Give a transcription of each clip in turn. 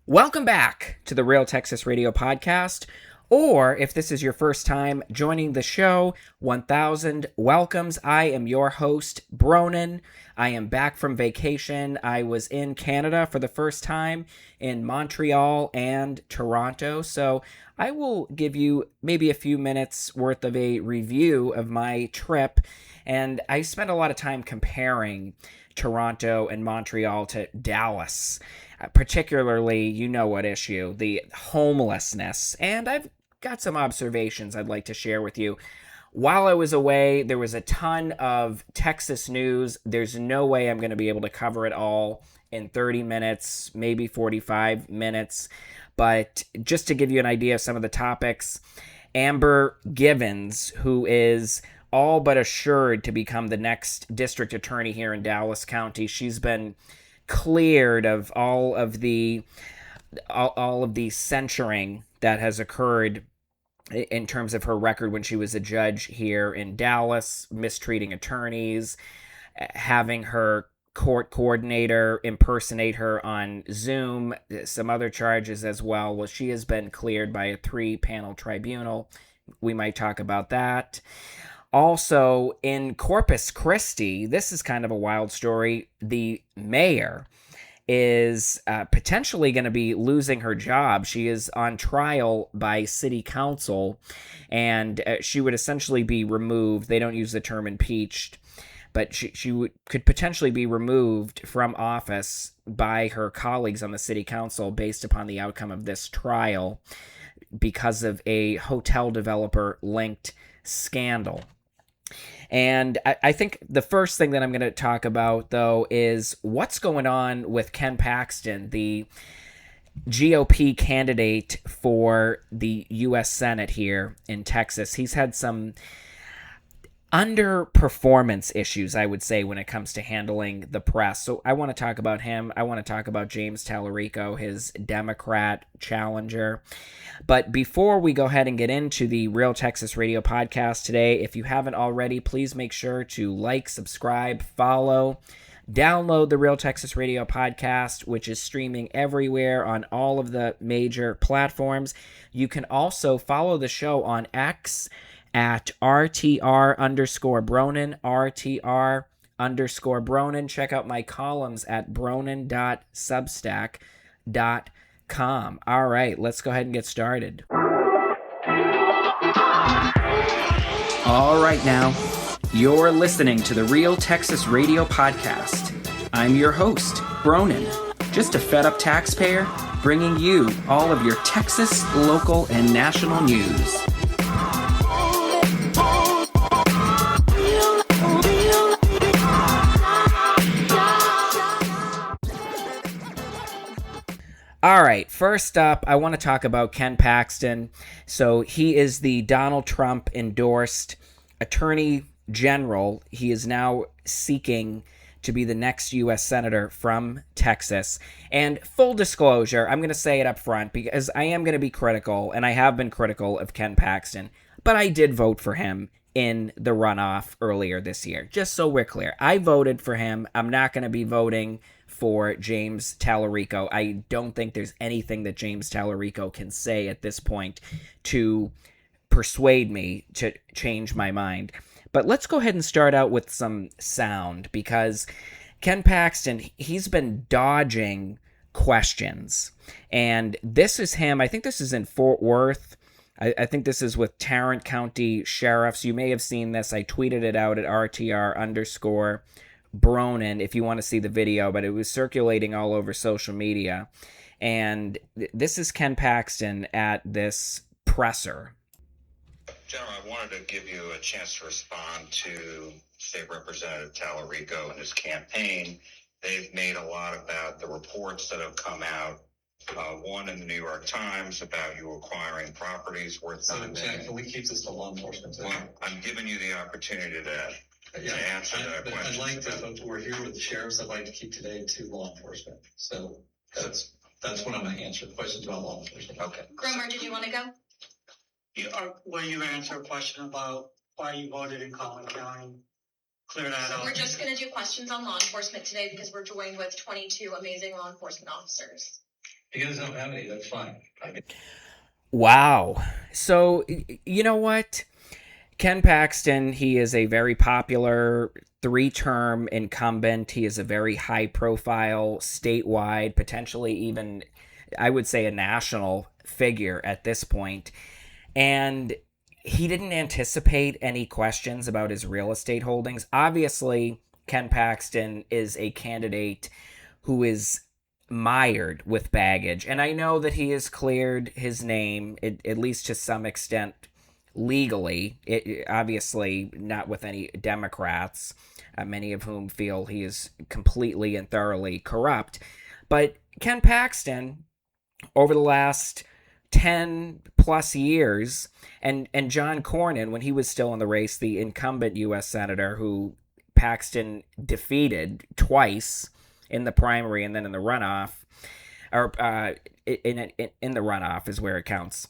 Welcome back to the Real Texas Radio Podcast, or if this is your first time joining the show, 1000 welcomes. I am your host, Bronin. I am back from vacation. I was in Canada for the first time in Montreal and Toronto, so I will give you maybe a few minutes worth of a review of my trip, and I spent a lot of time comparing Toronto and Montreal to Dallas. Particularly, you know what issue, the homelessness. And I've got some observations I'd like to share with you. While I was away, there was a ton of Texas news. There's no way I'm going to be able to cover it all in 30 minutes, maybe 45 minutes. But just to give you an idea of some of the topics, Amber Givens, who is all but assured to become the next district attorney here in Dallas County, she's been cleared of all of the censuring that has occurred in terms of her record when she was a judge here in Dallas, mistreating attorneys, having her court coordinator impersonate her on Zoom, some other charges as well. Well, she has been cleared by a 3-panel tribunal. We might talk about that. Also, in Corpus Cristi, this is kind of a wild story. The mayor is potentially going to be losing her job. She is on trial by city council, and she would essentially be removed. They don't use the term impeached, but she could potentially be removed from office by her colleagues on the city council based upon the outcome of this trial because of a hotel developer linked scandal. And I think the first thing that I'm going to talk about, though, is what's going on with Ken Paxton, the GOP candidate for the U.S. Senate here in Texas. He's had some underperformance issues, I would say, when it comes to handling the press. So I want to talk about him. I want to talk about James Talarico, his Democrat challenger. But before we go ahead and get into the Real Texas Radio Podcast today, if you haven't already, please make sure to like, subscribe, follow, download the Real Texas Radio Podcast, which is streaming everywhere on all of the major platforms. You can also follow the show on X at RTR_Bronin, RTR_Bronin. Check out my columns at bronin.substack.com. All right, let's go ahead and get started. All right, now, you're listening to the Real Texas Radio Podcast. I'm your host, Bronin, just a fed-up taxpayer bringing you all of your Texas, local, and national news. All right, first up, I want to talk about Ken Paxton. So he is the Donald Trump endorsed Attorney General. He is now seeking to be the next U.S. Senator from Texas. And full disclosure, I'm going to say it up front because I am going to be critical, and I have been critical of Ken Paxton, but I did vote for him in the runoff earlier this year. Just so we're clear, I voted for him. I'm not going to be voting for James Talarico. I don't think there's anything that James Talarico can say at this point to persuade me to change my mind. But let's go ahead and start out with some sound, because Ken Paxton, he's been dodging questions. And this is him. I think this is in Fort Worth. I think this is with Tarrant County Sheriffs. You may have seen this. I tweeted it out at RTR_Bronin if you want to see the video, but it was circulating all over social media. And this is Ken Paxton at this presser. General, I wanted to give you a chance to respond to State Representative Talarico and his campaign. They've made a lot about the reports that have come out. One in the New York Times about you acquiring properties worth $9 million. Can we keep this to law enforcement today? Well, I'm giving you the opportunity to answer that question. I'd like to, we're here with the sheriffs. I'd like to keep today to law enforcement. So that's what I'm going to answer. Questions about law enforcement. Okay. Gromer, did you want to go? Will you answer a question about why you voted in Collin County? Clear that up. We're just going to do questions on law enforcement today because we're joined with 22 amazing law enforcement officers. If you guys don't have any, that's fine. Wow. So, you know what? Ken Paxton, he is a very popular 3-term incumbent. He is a very high profile, statewide, potentially even, I would say, a national figure at this point. And he didn't anticipate any questions about his real estate holdings. Obviously, Ken Paxton is a candidate who is mired with baggage. And I know that he has cleared his name, at least to some extent, legally. Obviously, not with any Democrats, many of whom feel he is completely and thoroughly corrupt. But Ken Paxton, over the last 10 plus years, and John Cornyn, when he was still in the race, the incumbent U.S. senator who Paxton defeated twice in the primary and then in the runoff, or in the runoff is where it counts.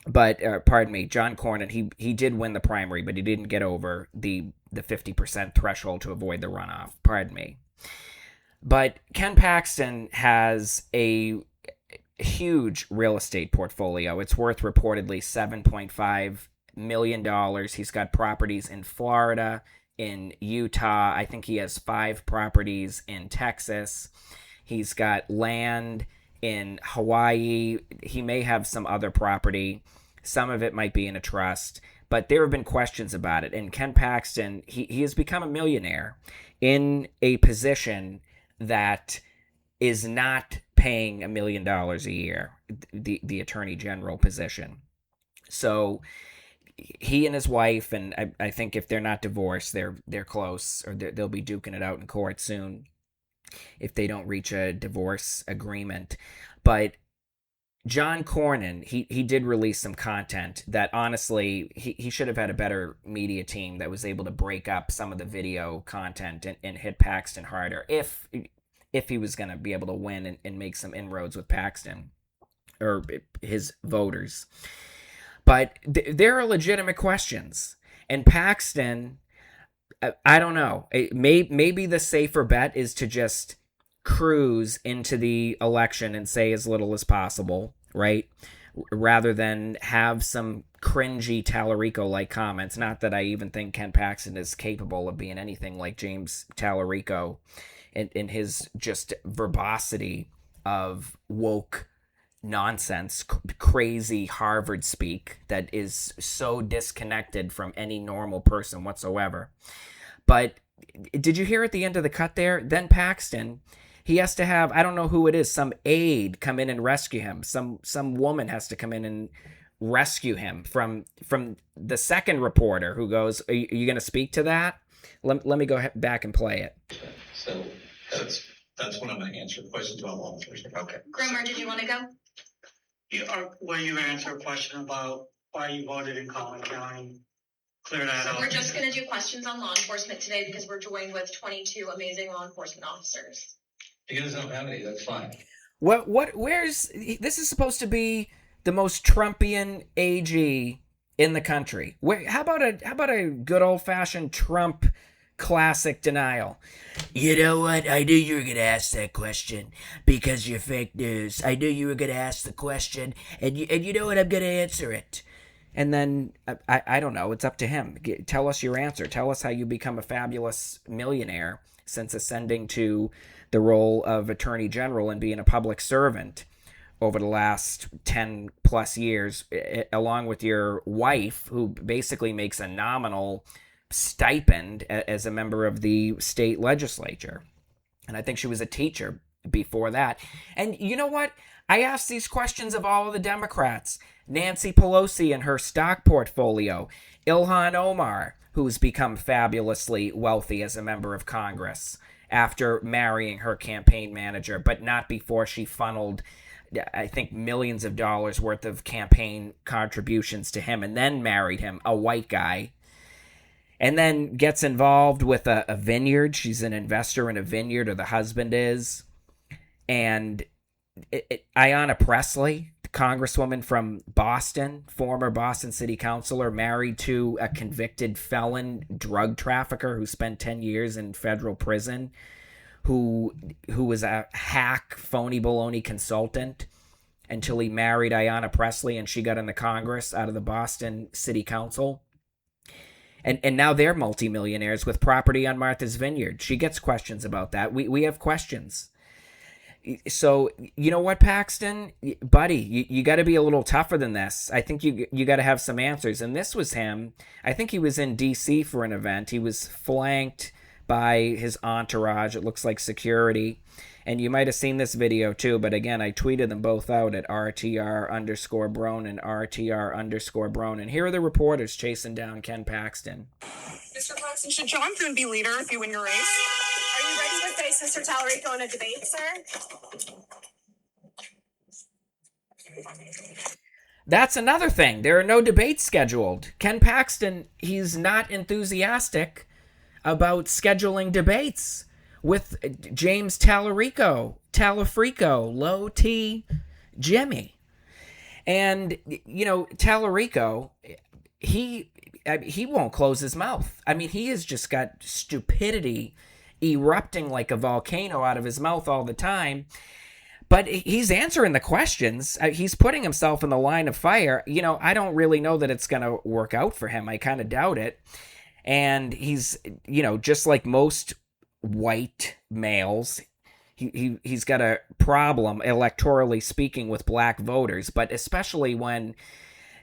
But pardon me, John Cornyn, he did win the primary, but he didn't get over the 50% threshold to avoid the runoff. Pardon me. But Ken Paxton has a huge real estate portfolio. It's worth reportedly $7.5 million. He's got properties in Florida, in Utah. I think he has 5 properties in Texas. He's got land in Hawaii. He may have some other property. Some of it might be in a trust. But there have been questions about it. And Ken Paxton, he has become a millionaire in a position that is not paying $1 million a year, the attorney general position. So he and his wife, and I think if they're not divorced, they're close, or they'll be duking it out in court soon if they don't reach a divorce agreement. But John Cornyn, he did release some content that honestly he should have had a better media team that was able to break up some of the video content and hit Paxton harder if he was going to be able to win and make some inroads with Paxton or his voters. But there are legitimate questions. And Paxton, I don't know. Maybe the safer bet is to just cruise into the election and say as little as possible, right? Rather than have some cringy Talarico-like comments. Not that I even think Ken Paxton is capable of being anything like James Talarico in his just verbosity of woke nonsense, crazy Harvard speak that is so disconnected from any normal person whatsoever. But did you hear at the end of the cut there? Then Paxton, he has to have, I don't know who it is, some aide come in and rescue him. Some woman has to come in and rescue him from the second reporter who goes, are you going to speak to that? Let me go back and play it. So that's when I'm going to answer questions about law enforcement. Okay. Groomer, did you want to go? Were you going to answer a question about why you voted in Collin County? Clear that up. We're just going to do questions on law enforcement today because we're joined with 22 amazing law enforcement officers. If you guys don't have any, that's fine. Where's this is supposed to be the most Trumpian AG in the country. How about a good old fashioned Trump classic denial? You know what? I knew you were going to ask that question because you're fake news. I knew you were going to ask the question, and you know what? I'm going to answer it. And then, I don't know, it's up to him. Tell us your answer. Tell us how you become a fabulous millionaire since ascending to the role of attorney general and being a public servant over the last 10 plus years, along with your wife, who basically makes a nominal stipend as a member of the state legislature. And I think she was a teacher before that. And you know what? I asked these questions of all of the Democrats. Nancy Pelosi and her stock portfolio. Ilhan Omar, who's become fabulously wealthy as a member of Congress after marrying her campaign manager, but not before she funneled, I think, millions of dollars worth of campaign contributions to him and then married him, a white guy. And then gets involved with a vineyard. She's an investor in a vineyard, or the husband is. And Ayanna Pressley, the congresswoman from Boston, former Boston city councilor, married to a convicted felon drug trafficker who spent 10 years in federal prison, who was a hack, phony baloney consultant until he married Ayanna Pressley and she got into Congress out of the Boston City Council. And now they're multimillionaires with property on Martha's Vineyard. She gets questions about that. We have questions. So, you know what, Paxton? Buddy, you got to be a little tougher than this. I think you got to have some answers. And this was him. I think he was in D.C. for an event. He was flanked by his entourage. It looks like security. And you might have seen this video too, but again, I tweeted them both out at RTR_Bronin, RTR_Bronin. Here are the reporters chasing down Ken Paxton. Mr. Paxton, should John Thune be leader if you win your race? Are you ready to face Mr. Talarico in a debate, sir? That's another thing. There are no debates scheduled. Ken Paxton, he's not enthusiastic about scheduling debates with James Talarico, Low T, Jimmy. And, you know, Talarico, he won't close his mouth. I mean, he has just got stupidity erupting like a volcano out of his mouth all the time. But he's answering the questions. He's putting himself in the line of fire. You know, I don't really know that it's going to work out for him. I kind of doubt it. And he's, you know, just like most white males, he's got a problem electorally speaking with black voters, but especially when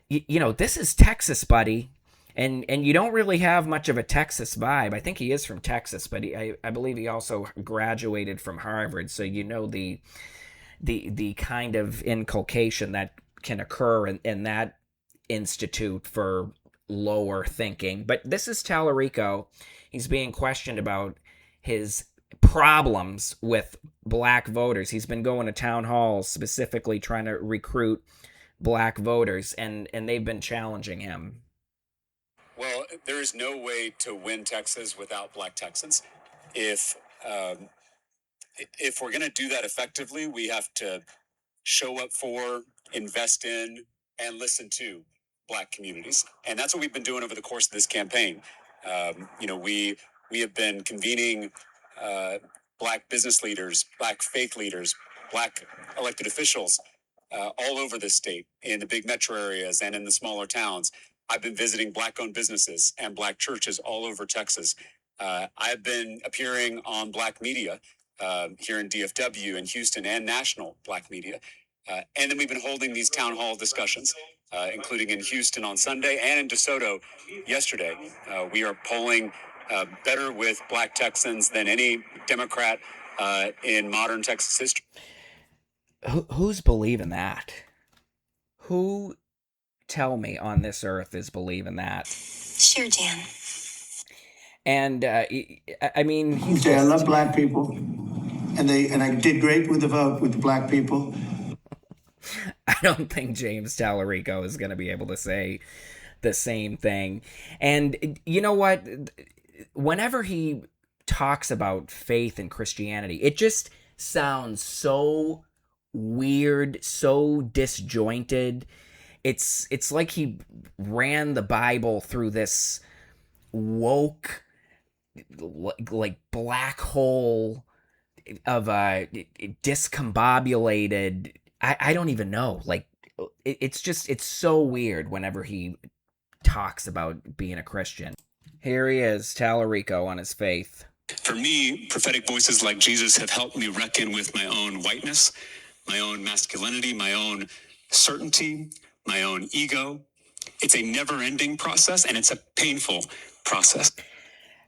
you know, this is Texas, buddy, and you don't really have much of a Texas vibe. I think he is from Texas, but I believe he also graduated from Harvard, so you know the kind of inculcation that can occur in that institute for lower thinking. But this is Talarico. He's being questioned about his problems with black voters. He's been going to town halls specifically trying to recruit black voters, and they've been challenging him. Well, there is no way to win Texas without black Texans. If we're going to do that effectively, we have to show up for, invest in, and listen to black communities. And that's what we've been doing over the course of this campaign. You know, we have been convening black business leaders, black faith leaders, black elected officials all over this state, in the big metro areas and in the smaller towns. I've been visiting black-owned businesses and black churches all over Texas. I've been appearing on black media here in DFW and Houston, and national black media. And then we've been holding these town hall discussions, including in Houston on Sunday and in DeSoto yesterday. We are polling better with black Texans than any Democrat in modern Texas history. Who's believing that? Who, tell me, on this earth is believing that? Sure, Dan. And I mean, I love black people, and I did great with the vote with the black people. I don't think James Talarico is going to be able to say the same thing. And you know what? Whenever he talks about faith and Christianity, it just sounds so weird, so disjointed. It's like he ran the Bible through this woke, like black hole of a discombobulated, I don't even know. Like, it's so weird whenever he talks about being a Christian. Here he is, Talarico, on his faith. For me, prophetic voices like Jesus have helped me reckon with my own whiteness, my own masculinity, my own certainty, my own ego. It's a never-ending process, and it's a painful process.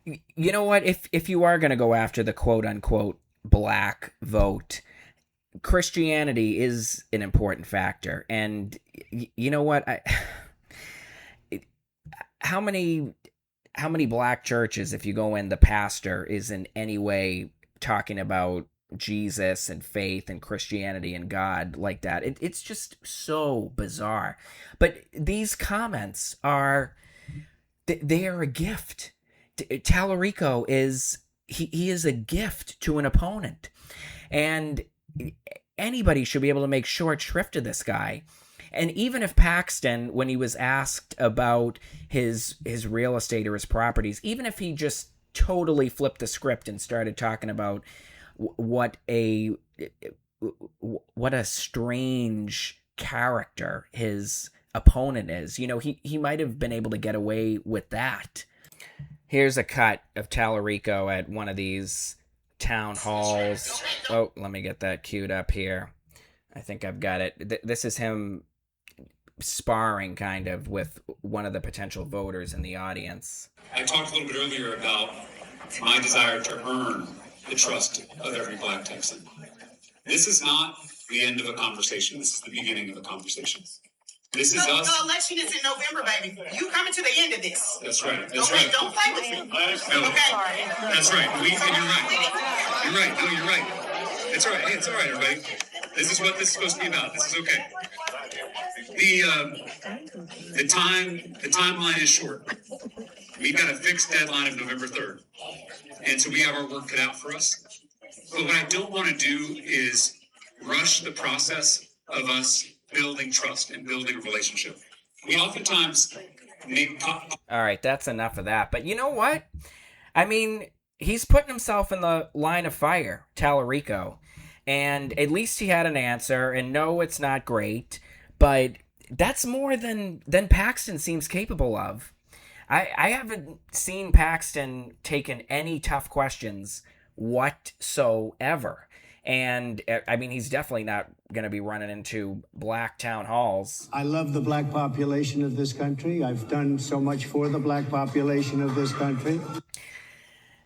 You know what? If you are going to go after the quote-unquote black vote, Christianity is an important factor. And you know what? How many black churches, if you go in, the pastor is in any way talking about Jesus and faith and Christianity and God like that? It's just so bizarre. But these comments are, they are a gift. Talarico is, he is a gift to an opponent. And anybody should be able to make short shrift of this guy. And even if Paxton, when he was asked about his real estate or his properties, even if he just totally flipped the script and started talking about what a strange character his opponent is. You know, he might have been able to get away with that. Here's a cut of Talarico at one of these town halls. Oh, let me get that queued up here. I think I've got it. This is him sparring kind of with one of the potential voters in the audience. I talked a little bit earlier about my desire to earn the trust of every Black Texan. This is not the end of a conversation. This is the beginning of a conversation. This is us. The election is in November, baby. You coming to the end of this. That's right. That's right. Don't play with me. No, Okay. that's right. And you're right. You're right. No, you're right. It's all right. Hey, it's all right, everybody. This is what this is supposed to be about. This is okay. The timeline is short. We've got a fixed deadline of November 3rd. And so we have our work cut out for us. But what I don't want to do is rush the process of us building trust and building a relationship. We oftentimes make... All right, that's enough of that. But you know what? I mean, he's putting himself in the line of fire, Talarico. And at least he had an answer. And no, it's not great. But that's more than Paxton seems capable of. I haven't seen Paxton taking any tough questions whatsoever. And, I mean, he's definitely not going to be running into black town halls. I love the black population of this country. I've done so much for the black population of this country.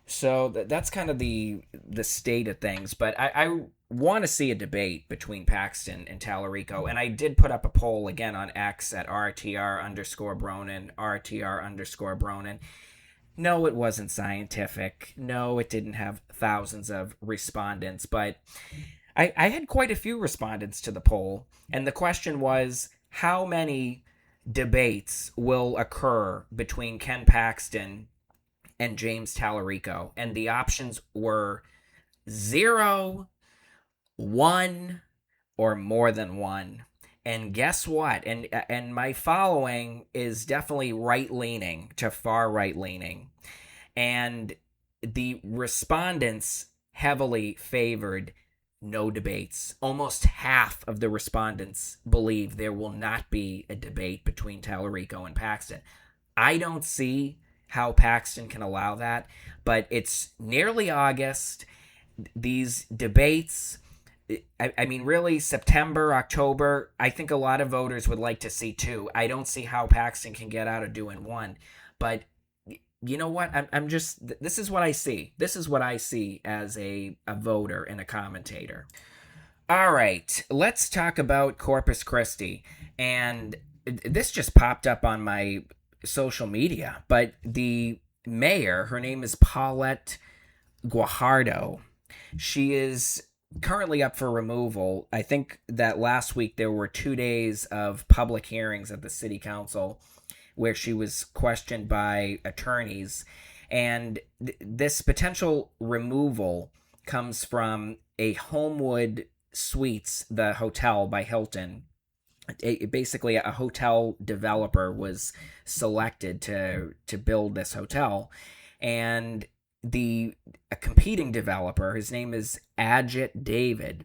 So that's kind of the state of things. But I want to see a debate between Paxton and Talarico. And I did put up a poll again on X at RTR_Bronin, RTR_Bronin. No, it wasn't scientific. No, it didn't have thousands of respondents. But I had quite a few respondents to the poll. And the question was, how many debates will occur between Ken Paxton and James Talarico? And the options were 0, 1, or more than 1. And guess what? And my following is definitely right-leaning to far right-leaning. And the respondents heavily favored no debates. Almost half of the respondents believe there will not be a debate between Talarico and Paxton. I don't see how Paxton can allow that, but it's nearly August. These debates... I mean, really, September, October, I think a lot of voters would like to see 2. I don't see how Paxton can get out of doing 1. But you know what? I'm just, this is what I see. This is what I see as a voter and a commentator. All right, let's talk about Corpus Cristi. And this just popped up on my social media. But the mayor, her name is Paulette Guajardo. She is currently up for removal. I think that last week there were 2 days of public hearings at the city council where she was questioned by attorneys. And this potential removal comes from a Homewood Suites, the hotel by Hilton. Basically, a hotel developer was selected to build this hotel. And a competing developer, his name is Ajit David,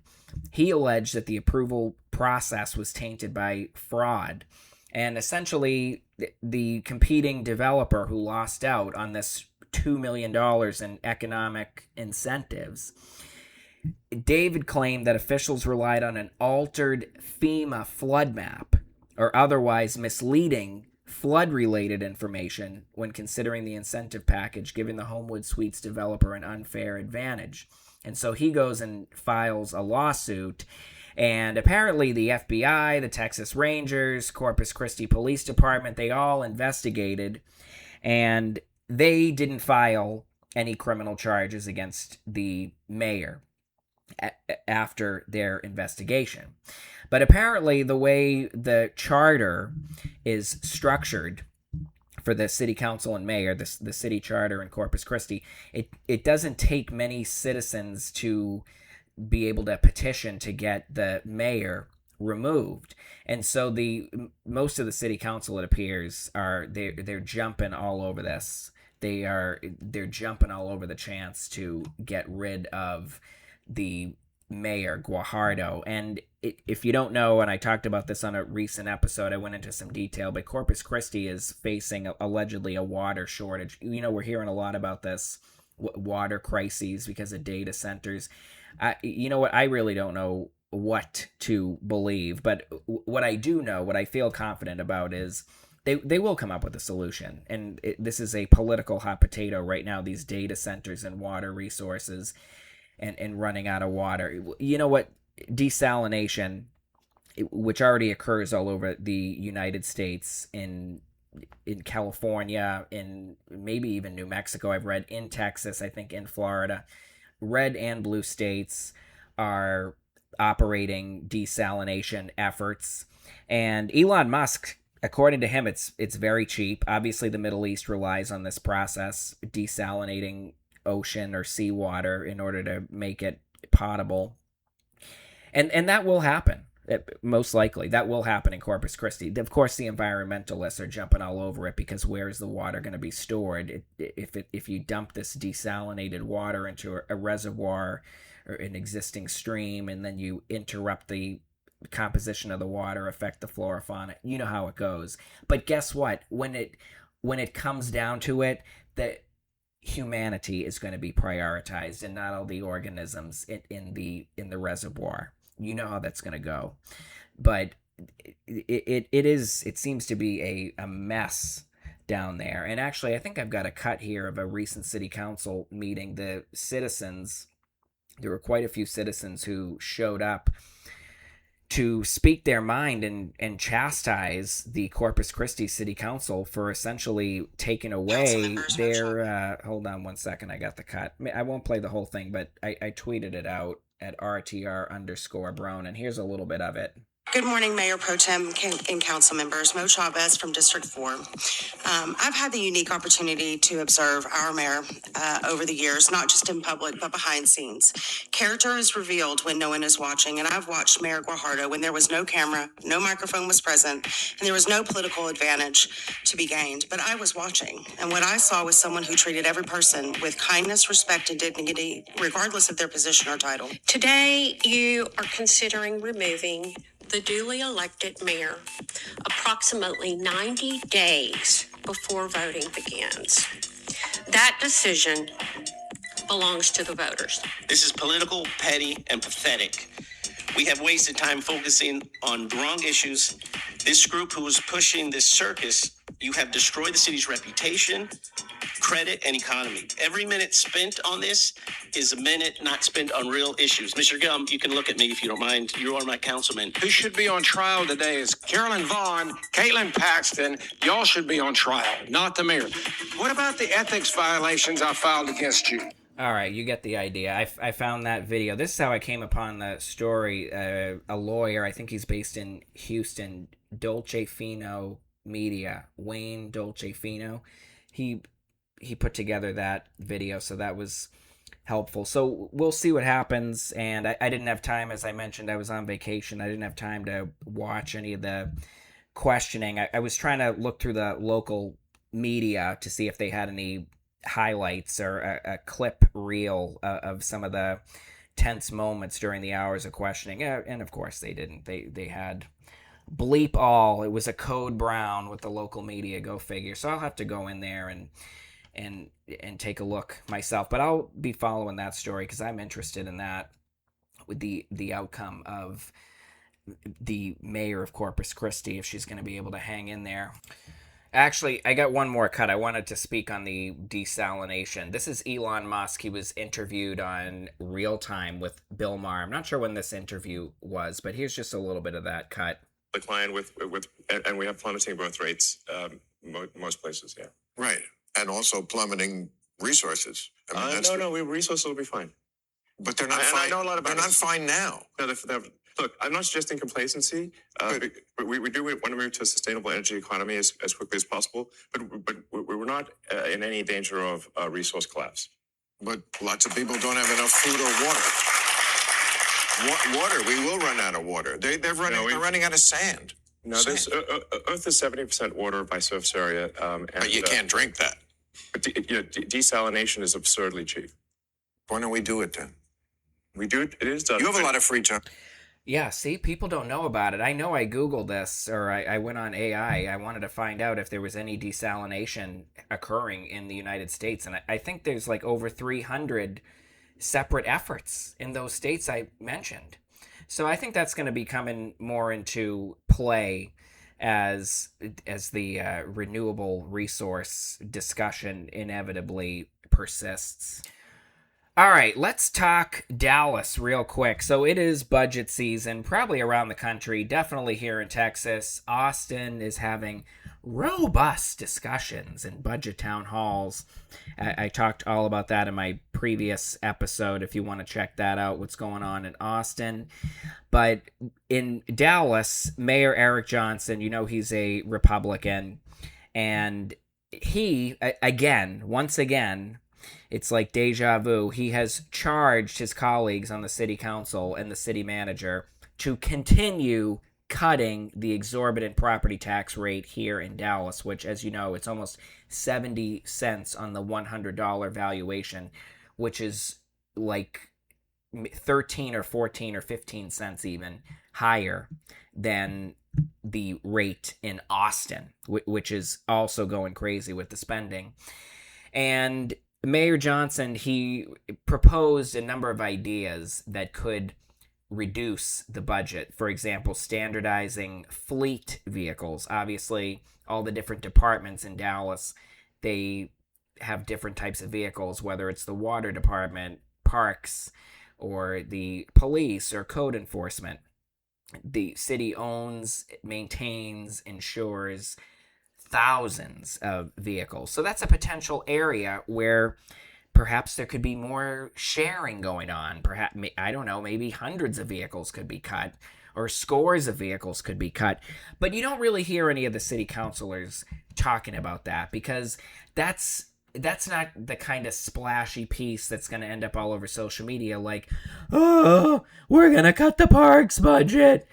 he alleged that the approval process was tainted by fraud. And essentially, the competing developer who lost out on this $2 million in economic incentives, David claimed that officials relied on an altered FEMA flood map or otherwise misleading flood-related information when considering the incentive package, giving the Homewood Suites developer an unfair advantage. And so he goes and files a lawsuit, and apparently the FBI, the Texas Rangers, Corpus Cristi Police Department, they all investigated, and they didn't file any criminal charges against the mayor after their investigation. But apparently the way the charter is structured for the city council and mayor, the city charter in Corpus Cristi, it doesn't take many citizens to be able to petition to get the mayor removed. And so most of the city council, it appears, they're jumping all over this. They're jumping all over the chance to get rid of the mayor, Guajardo. And if you don't know, and I talked about this on a recent episode, I went into some detail, but Corpus Christi is facing allegedly a water shortage. We're hearing a lot about this water crises because of data centers. You know what? I really don't know what to believe, but what I do know, what I feel confident about is they will come up with a solution. And this is a political hot potato right now, these data centers and water resources and running out of water. You know what? Desalination, which already occurs all over the United States, in California, in maybe even New Mexico, I've read, in Texas, I think in Florida, red and blue states are operating desalination efforts. And Elon Musk, according to him, it's very cheap. Obviously, the Middle East relies on this process, desalinating ocean or seawater in order to make it potable. And that will happen. Most likely, that will happen in Corpus Christi. Of course, the environmentalists are jumping all over it because where is the water going to be stored? If you dump this desalinated water into a reservoir or an existing stream, and then you interrupt the composition of the water, affect the flora, fauna, you know how it goes. But guess what? When it comes down to it, that humanity is going to be prioritized and not all the organisms in the reservoir. You know how that's going to go. But it seems to be a mess down there. And actually, I think I've got a cut here of a recent city council meeting. The citizens, there were quite a few citizens who showed up to speak their mind and chastise the Corpus Christi City Council for essentially taking away their... hold on one second, I got the cut. I won't play the whole thing, but I tweeted it out at RTR_Bronin. Here's a little bit of it. Good morning, Mayor Pro Tem and council members. Mo Chavez from District 4. I've had the unique opportunity to observe our mayor over the years, not just in public, but behind scenes. Character is revealed when no one is watching, and I've watched Mayor Guajardo when there was no camera, no microphone was present, and there was no political advantage to be gained. But I was watching, and what I saw was someone who treated every person with kindness, respect, and dignity, regardless of their position or title. Today, you are considering removing the duly elected mayor approximately 90 days before voting begins. That decision belongs to the voters. This is political, petty, and pathetic. We have wasted time focusing on the wrong issues. This group who is pushing this circus, you have destroyed the city's reputation, credit, and economy. Every minute spent on this is a minute not spent on real issues. Mr. Gum, you can look at me if you don't mind. You are my councilman. Who should be on trial today is Carolyn Vaughn, Caitlin Paxton. Y'all should be on trial, not the mayor. What about the ethics violations I filed against you? All right, you get the idea. I found that video. This is how I came upon the story. A lawyer, I think he's based in Houston, Dolce Fino Media, Wayne Dolce Fino. He put together that video, so that was helpful. So we'll see what happens. And I didn't have time, as I mentioned, I was on vacation. I didn't have time to watch any of the questioning. I was trying to look through the local media to see if they had any highlights or a clip reel of some of the tense moments during the hours of questioning. And of course they didn't. They had bleep all. It was a code brown with the local media, go figure. So I'll have to go in there and take a look myself. But I'll be following that story because I'm interested in that, with the outcome of the mayor of Corpus Christi, if she's going to be able to hang in there. Actually, I got one more cut. I wanted to speak on the desalination. This is Elon Musk. He was interviewed on Real Time with Bill Maher. I'm not sure when this interview was, but here's just a little bit of that cut. Decline and we have plummeting growth rates most places, yeah. Right, and also plummeting resources. I mean, resources will be fine. But they're not fine. I know a lot about they're not fine now. No, look, I'm not suggesting complacency, but we do want to move to a sustainable energy economy as quickly as possible. But we're not in any danger of resource collapse. But lots of people don't have enough food or water. Water, we will run out of water. They're running out of sand. No, Earth is 70% water by surface area. But you can't drink that. But desalination is absurdly cheap. Why don't we do it then? We do. It is done. You have a lot of free time. Yeah, see, people don't know about it. I know I Googled this, or I went on AI. I wanted to find out if there was any desalination occurring in the United States. And I think there's like over 300 separate efforts in those states I mentioned. So I think that's going to be coming more into play as the renewable resource discussion inevitably persists. All right, let's talk Dallas real quick. So it is budget season, probably around the country, definitely here in Texas. Austin is having robust discussions in budget town halls. I talked all about that in my previous episode if you want to check that out, what's going on in Austin. But in Dallas, Mayor Eric Johnson, he's a Republican, and he, once again, it's like deja vu. He has charged his colleagues on the city council and the city manager to continue cutting the exorbitant property tax rate here in Dallas, which, as you know, it's almost 70 cents on the $100 valuation, which is like 13 or 14 or 15 cents even higher than the rate in Austin, which is also going crazy with the spending. And Mayor Johnson, he proposed a number of ideas that could reduce the budget. For example, standardizing fleet vehicles. Obviously, all the different departments in Dallas, they have different types of vehicles, whether it's the water department, parks, or the police or code enforcement. The city owns, maintains, insures thousands of vehicles. So that's a potential area where perhaps there could be more sharing going on. Perhaps, I don't know, maybe hundreds of vehicles could be cut or scores of vehicles could be cut. But you don't really hear any of the city councilors talking about that because that's not the kind of splashy piece that's going to end up all over social media like, oh, we're going to cut the parks budget.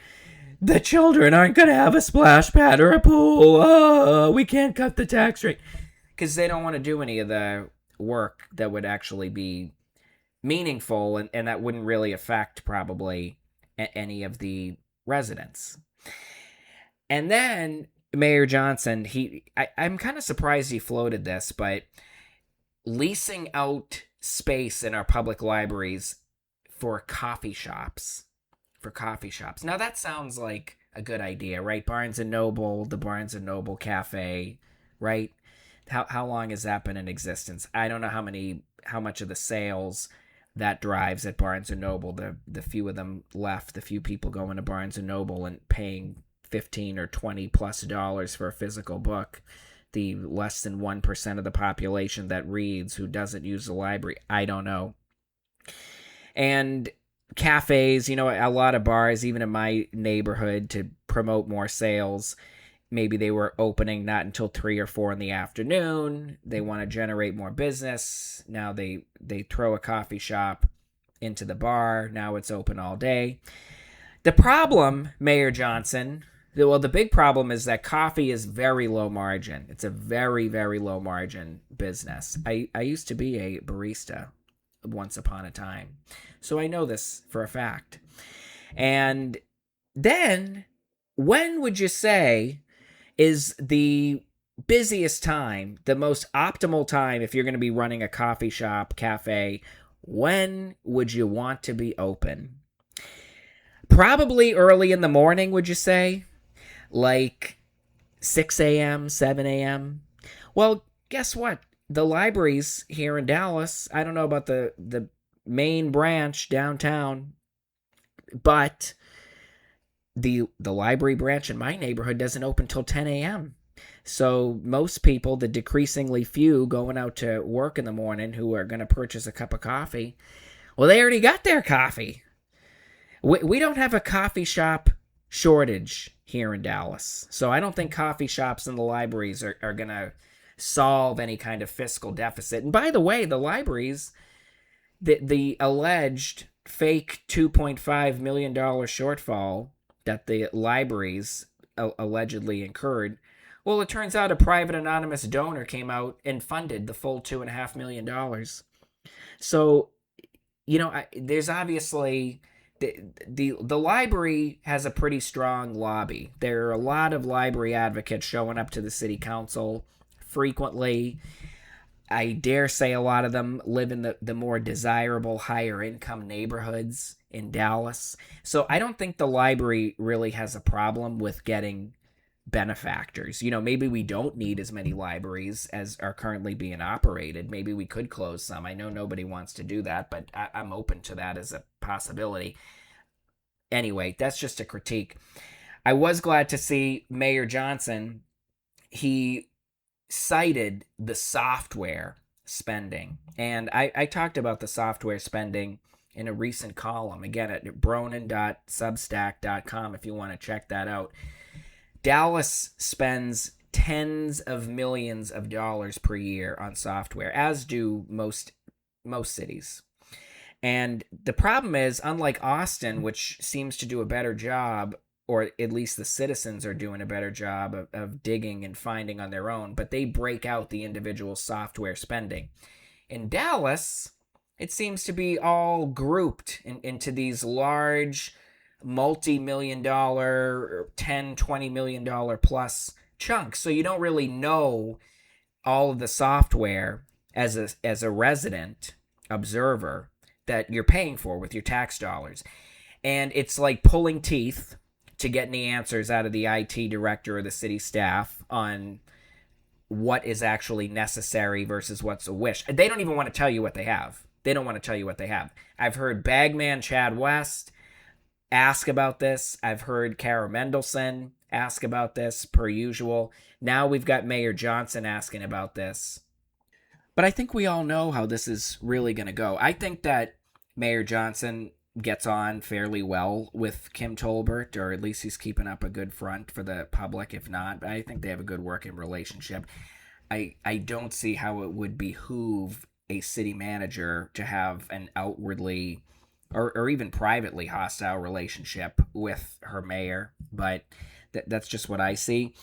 The children aren't going to have a splash pad or a pool. Oh, we can't cut the tax rate. Because they don't want to do any of the work that would actually be meaningful and that wouldn't really affect probably any of the residents. And then Mayor Johnson, I'm kind of surprised he floated this, but leasing out space in our public libraries for coffee shops. Now that sounds like a good idea, right? Barnes & Noble, the Barnes & Noble Cafe, right? How long has that been in existence? I don't know how much of the sales that drives at Barnes & Noble. The few of them left, the few people going to Barnes & Noble and paying $15 or $20+ for a physical book. The less than 1% of the population that reads who doesn't use the library. I don't know. And cafes, a lot of bars, even in my neighborhood, to promote more sales. Maybe they were opening not until 3 or 4 in the afternoon. They want to generate more business. Now they throw a coffee shop into the bar. Now it's open all day. The problem, Mayor Johnson, the big problem is that coffee is very low margin. It's a very, very low margin business. I used to be a barista once upon a time. So I know this for a fact. And then, when would you say is the busiest time, the most optimal time if you're going to be running a coffee shop, cafe? When would you want to be open? Probably early in the morning, would you say? Like 6 a.m., 7 a.m.? Well, guess what? The libraries here in Dallas, I don't know about the main branch downtown, but the library branch in my neighborhood doesn't open till 10 a.m. So most people, the decreasingly few going out to work in the morning who are going to purchase a cup of coffee, well, they already got their coffee. We don't have a coffee shop shortage here in Dallas. So I don't think coffee shops and the libraries are going to solve any kind of fiscal deficit. And by the way, the libraries, the alleged fake $2.5 million shortfall that the libraries allegedly incurred, well, it turns out a private anonymous donor came out and funded the full $2.5 million. So there's obviously the library has a pretty strong lobby. There are a lot of library advocates showing up to the city council frequently. I dare say a lot of them live in the more desirable, higher income neighborhoods in Dallas. So I don't think the library really has a problem with getting benefactors. Maybe we don't need as many libraries as are currently being operated. Maybe we could close some. I know nobody wants to do that, but I'm open to that as a possibility. Anyway, that's just a critique. I was glad to see Mayor Johnson. He cited the software spending. And I talked about the software spending in a recent column, again, at bronin.substack.com if you want to check that out. Dallas spends tens of millions of dollars per year on software, as do most cities. And the problem is, unlike Austin, which seems to do a better job, or at least the citizens are doing a better job of digging and finding on their own, but they break out the individual software spending. In Dallas, it seems to be all grouped into these large multi-million dollar, $10, $20 million plus chunks. So you don't really know all of the software as a resident observer that you're paying for with your tax dollars. And it's like pulling teeth to get any answers out of the IT director or the city staff on what is actually necessary versus what's a wish. They don't even want to tell you what they have. They don't want to tell you what they have. I've heard Bagman Chad West ask about this. I've heard Kara Mendelson ask about this, per usual. Now we've got Mayor Johnson asking about this. But I think we all know how this is really going to go. I think that Mayor Johnson gets on fairly well with Kim Tolbert, or at least he's keeping up a good front for the public. If not, I think they have a good working relationship. I don't see how it would behoove a city manager to have an outwardly or even privately hostile relationship with her mayor, but that's just what I see.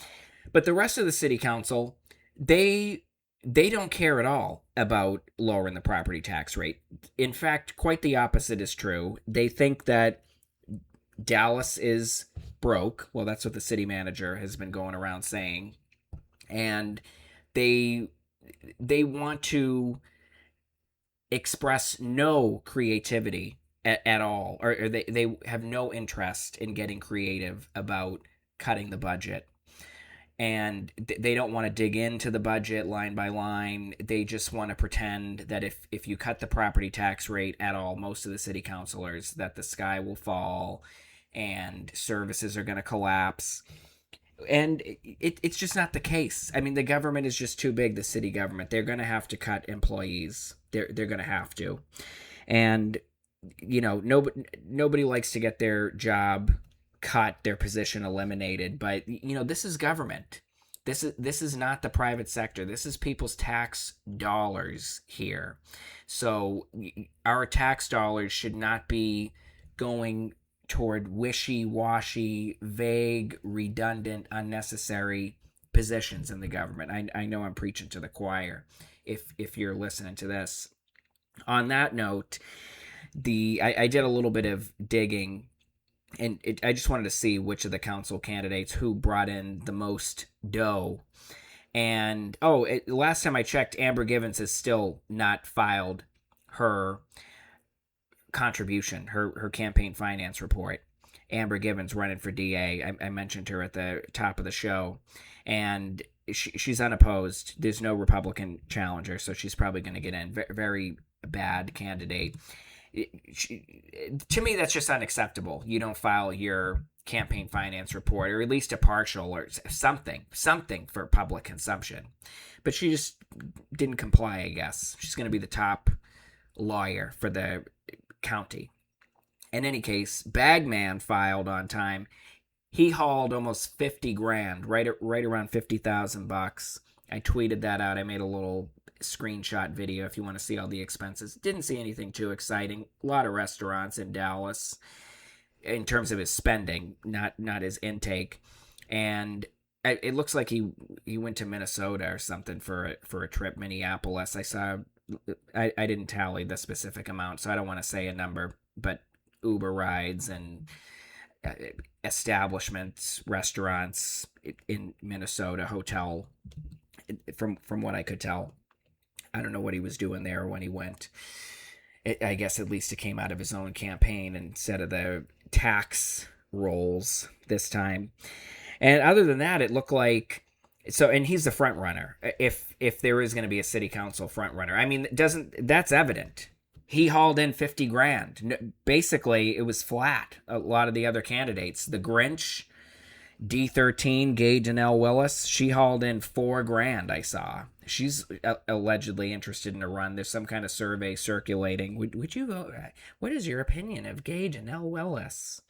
But the rest of the city council, they don't care at all about lowering the property tax rate. In fact, quite the opposite is true. They think that Dallas is broke. Well, that's what the city manager has been going around saying. And they want to express no creativity at all, or they have no interest in getting creative about cutting the budget. And they don't want to dig into the budget line by line. They just want to pretend that if you cut the property tax rate at all, most of the city councilors, that the sky will fall and services are going to collapse. And it's just not the case. I mean, the government is just too big, the city government. They're going to have to cut employees. They're going to have to. And, nobody likes to get their job cut, their position eliminated, but this is government. This is not the private sector. This is people's tax dollars here. So our tax dollars should not be going toward wishy-washy, vague, redundant, unnecessary positions in the government. I know I'm preaching to the choir if you're listening to this. On that note, I did a little bit of digging, and I just wanted to see which of the council candidates who brought in the most dough. And, last time I checked, Amber Givens has still not filed her contribution, her campaign finance report. Amber Givens running for DA. I mentioned her at the top of the show. And she's unopposed. There's no Republican challenger, so she's probably going to get in. Very bad candidate. To me, that's just unacceptable. You don't file your campaign finance report, or at least a partial or something for public consumption. But she just didn't comply, I guess. She's going to be the top lawyer for the county. In any case, Bagman filed on time. He hauled almost $50,000, right around $50,000. I tweeted that out. I made a little screenshot video if you want to see all the expenses. Didn't see anything too exciting. A lot of restaurants in Dallas in terms of his spending, not his intake. And it looks like he went to Minnesota or something for a trip. Minneapolis. I saw I didn't tally the specific amount, so I don't want to say a number, but Uber rides and establishments, restaurants in Minnesota, hotel, from what I could tell. I don't know what he was doing there when he went. I guess at least it came out of his own campaign instead of the tax rolls this time. And other than that, it looked like so. And he's the front runner. If there is going to be a city council front runner, I mean, that's evident. He hauled in 50 grand. Basically, it was flat. A lot of the other candidates, the Grinch, D13, Gay Janelle Willis, she hauled in 4 grand. I saw she's allegedly interested in a run. There's some kind of survey circulating. Would you vote? What is your opinion of Gay Janelle Willis,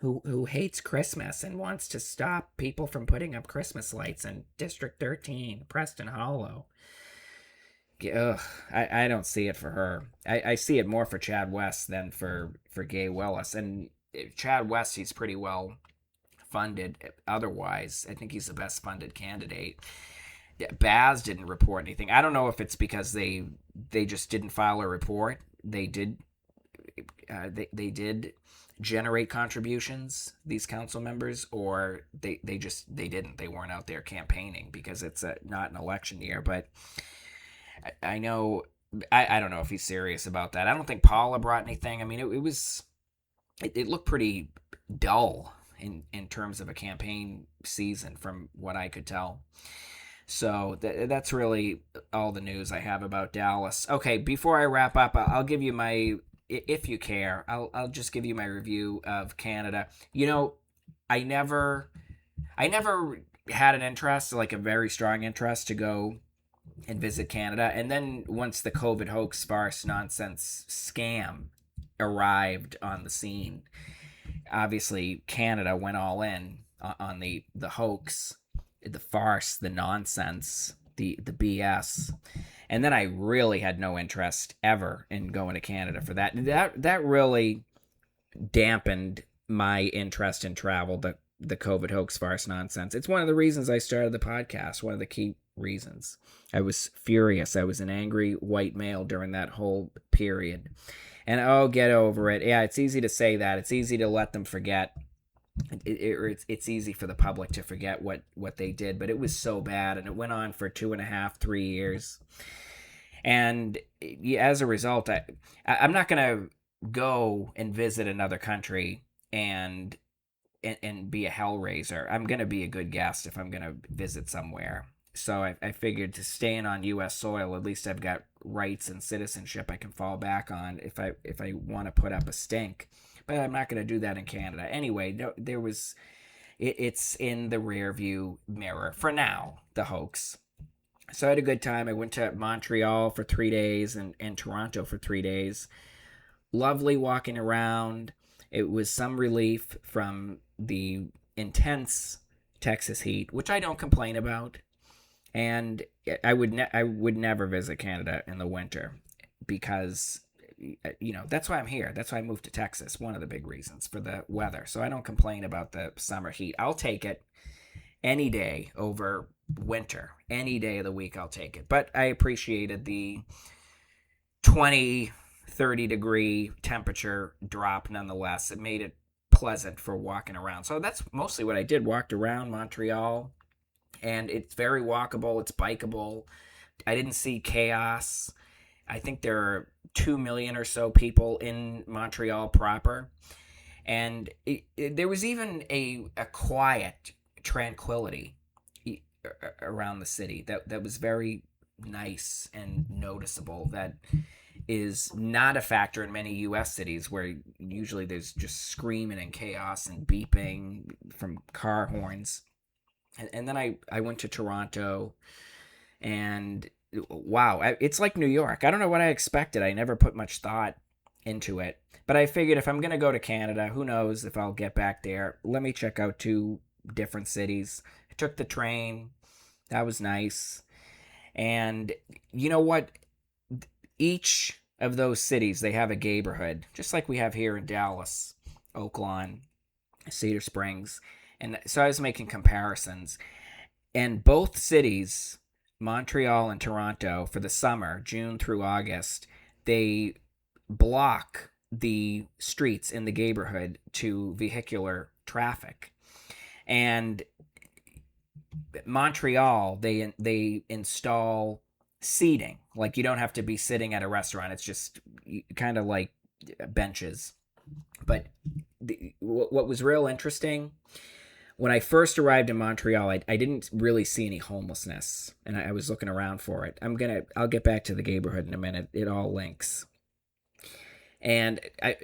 who hates Christmas and wants to stop people from putting up Christmas lights in District 13, Preston Hollow? Ugh, I don't see it for her. I see it more for Chad West than for Gay Willis. And Chad West, he's pretty well funded otherwise. I think he's the best funded candidate. Baz didn't report anything. I don't know if it's because they just didn't file a report. They did generate contributions, these council members, or they didn't. They weren't out there campaigning because it's not an election year. But I know, I don't know if he's serious about that. I don't think Paula brought anything. I mean, it looked pretty dull in terms of a campaign season from what I could tell. So that's really all the news I have about Dallas. Okay, before I wrap up, I'll give you my, if you care, I'll just give you my review of Canada. You know, I never had an interest, like a very strong interest, to go and visit Canada. And then once the COVID hoax, farce, nonsense scam arrived on the scene, obviously Canada went all in on the hoax, the farce, the nonsense, the BS. And then I really had no interest ever in going to Canada for that. That really dampened my interest in travel, the COVID hoax, farce, nonsense. It's one of the reasons I started the podcast, one of the key reasons. I was furious. I was an angry white male during that whole period. And oh, get over it. Yeah, it's easy to say that. It's easy to let them forget. It's easy for the public to forget what they did, but it was so bad, and it went on for 2.5, 3 years. And as a result, I'm not going to go and visit another country and be a hellraiser. I'm going to be a good guest if I'm going to visit somewhere. So I figured to staying on U.S. soil, at least I've got rights and citizenship I can fall back on if I want to put up a stink. But I'm not going to do that in Canada. Anyway, no, it's in the rear view mirror for now, the hoax. So I had a good time. I went to Montreal for 3 days and Toronto for 3 days. Lovely walking around. It was some relief from the intense Texas heat, which I don't complain about. And I would never visit Canada in the winter because, that's why I'm here. That's why I moved to Texas. One of the big reasons, for the weather. So I don't complain about the summer heat. I'll take it any day over winter. Any day of the week, I'll take it. But I appreciated the 20, 30 degree temperature drop nonetheless. It made it pleasant for walking around. So that's mostly what I did. Walked around Montreal. And it's very walkable. It's bikeable. I didn't see chaos. I think there are 2 million or so people in Montreal proper. And there was even a quiet tranquility around the city that was very nice and noticeable. That is not a factor in many U.S. cities where usually there's just screaming and chaos and beeping from car horns. And then I went to Toronto, and wow, it's like New York. I don't know what I expected. I never put much thought into it. But I figured if I'm going to go to Canada, who knows if I'll get back there. Let me check out 2 different cities. I took the train. That was nice. And you know what? Each of those cities, they have a neighborhood, just like we have here in Dallas, Oaklawn, Cedar Springs. And so I was making comparisons. And both cities Montreal and Toronto for the summer, June through August, they block the streets in the neighborhood to vehicular traffic. And Montreal, they install seating. Like, you don't have to be sitting at a restaurant. It's just kind of like benches. But what was real interesting, when I first arrived in Montreal, I didn't really see any homelessness, and I was looking around for it. I'll get back to the neighborhood in a minute. It all links. And I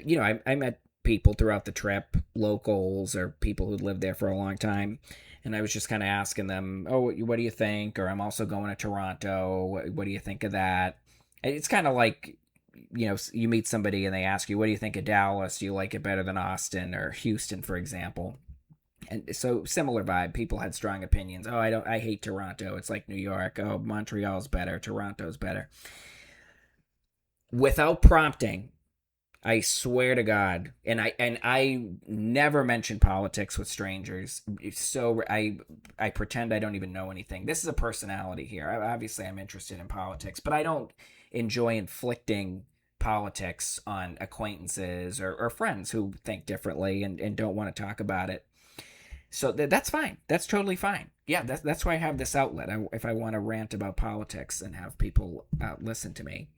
met people throughout the trip, locals or people who'd lived there for a long time, and I was just kind of asking them, "Oh, what do you think?" Or, "I'm also going to Toronto. What do you think of that?" It's kind of like, you meet somebody and they ask you, "What do you think of Dallas? Do you like it better than Austin or Houston, for example?" And so, similar vibe. People had strong opinions. "Oh, I hate Toronto. It's like New York. Oh, Montreal's better. Toronto's better." Without prompting, I swear to God, and I never mention politics with strangers. So I pretend I don't even know anything. This is a personality here. Obviously, I'm interested in politics, but I don't enjoy inflicting politics on acquaintances or friends who think differently and don't want to talk about it. So that's fine. That's totally fine. Yeah, that's why I have this outlet. If I want to rant about politics and have people listen to me,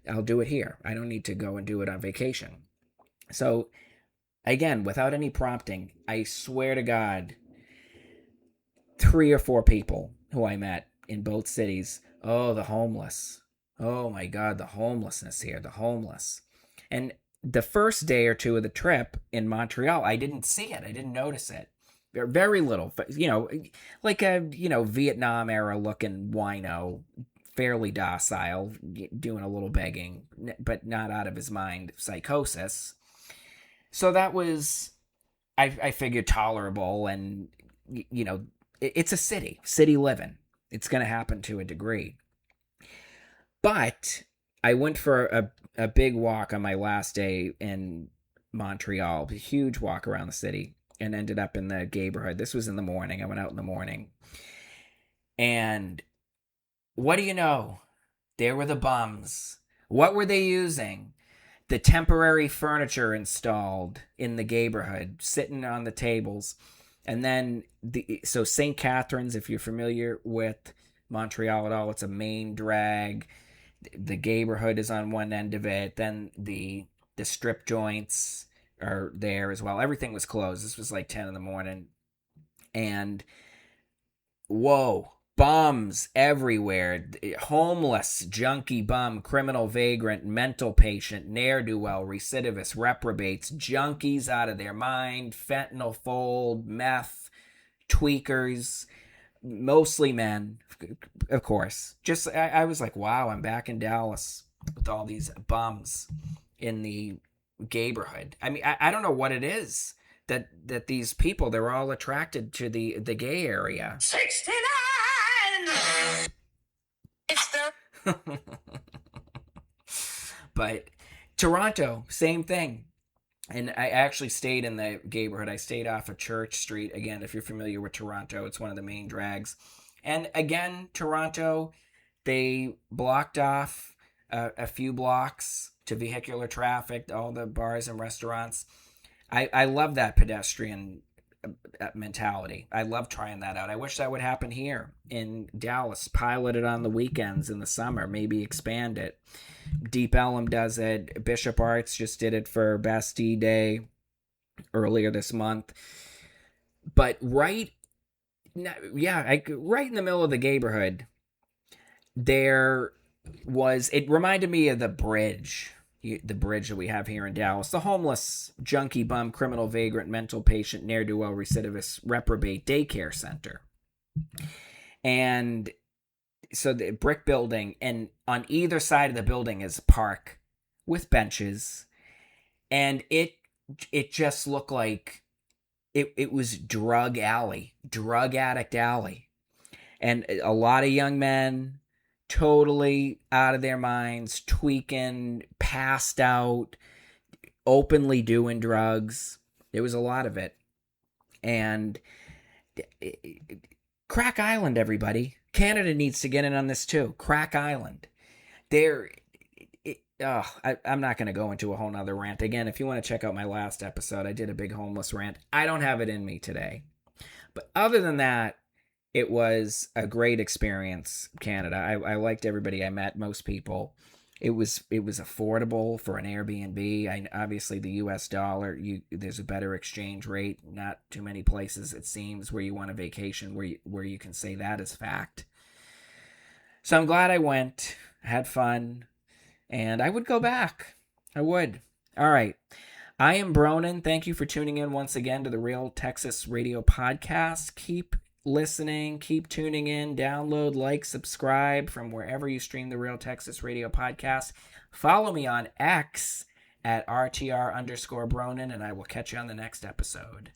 I'll do it here. I don't need to go and do it on vacation. So, again, without any prompting, I swear to God, 3 or 4 people who I met in both cities, "Oh, the homeless. Oh my God, the homelessness here, the homeless." And the first day or two of the trip in Montreal, I didn't see it. I didn't notice it. Very little, like a, Vietnam era looking wino, fairly docile, doing a little begging, but not out of his mind psychosis. So that was, I figured, tolerable. And, it's a city living. It's going to happen to a degree. But I went for a big walk on my last day in Montreal, a huge walk around the city, and ended up in the neighborhood. This was in the morning. I went out in the morning. And what do you know? There were the bums. What were they using? The temporary furniture installed in the neighborhood, sitting on the tables. And then, so St. Catharines, if you're familiar with Montreal at all, it's a main drag. The neighborhood is on one end of it. Then the strip joints are there as well. Everything was closed. This was like 10 in the morning. And whoa, bums everywhere. Homeless, junkie bum, criminal vagrant, mental patient, ne'er-do-well, recidivist, reprobates, junkies out of their mind, fentanyl fold, meth, tweakers, mostly men, of course. Just, I was like, wow, I'm back in Dallas with all these bums in the neighborhood. I mean, I don't know what it is that these people, they're all attracted to the gay area. 69! It's the... But Toronto, same thing. And I actually stayed in the neighborhood. I stayed off of Church Street. Again, if you're familiar with Toronto, it's one of the main drags. And again, Toronto, they blocked off a few blocks to vehicular traffic, all the bars and restaurants. I love that pedestrian mentality. I love trying that out. I wish that would happen here in Dallas. Pilot it on the weekends in the summer, maybe expand it. Deep Ellum does it. Bishop Arts just did it for Bastille Day earlier this month. But right in the middle of the neighborhood, there was, it reminded me of the bridge that we have here in Dallas. The homeless, junkie bum, criminal vagrant, mental patient, ne'er-do-well, recidivist, reprobate daycare center. And so the brick building, and on either side of the building is a park with benches. And it just looked like it was drug addict alley. And a lot of young men, totally out of their minds, tweaking, passed out, openly doing drugs. There was a lot of it. And Crack Island, everybody. Canada needs to get in on this too. Crack Island. I'm not going to go into a whole nother rant. Again, if you want to check out my last episode, I did a big homeless rant. I don't have it in me today. But other than that, it was a great experience, Canada. I liked everybody I met, most people. It was affordable for an Airbnb. Obviously, the U.S. dollar, there's a better exchange rate. Not too many places, it seems, where you want a vacation where you can say that is fact. So I'm glad I went, had fun, and I would go back. I would. All right. I am Bronin. Thank you for tuning in once again to the Real Texas Radio Podcast. Keep listening, keep tuning in, download, like, subscribe from wherever you stream the Real Texas Radio Podcast. Follow me on X at RTR_Bronin, and I will catch you on the next episode.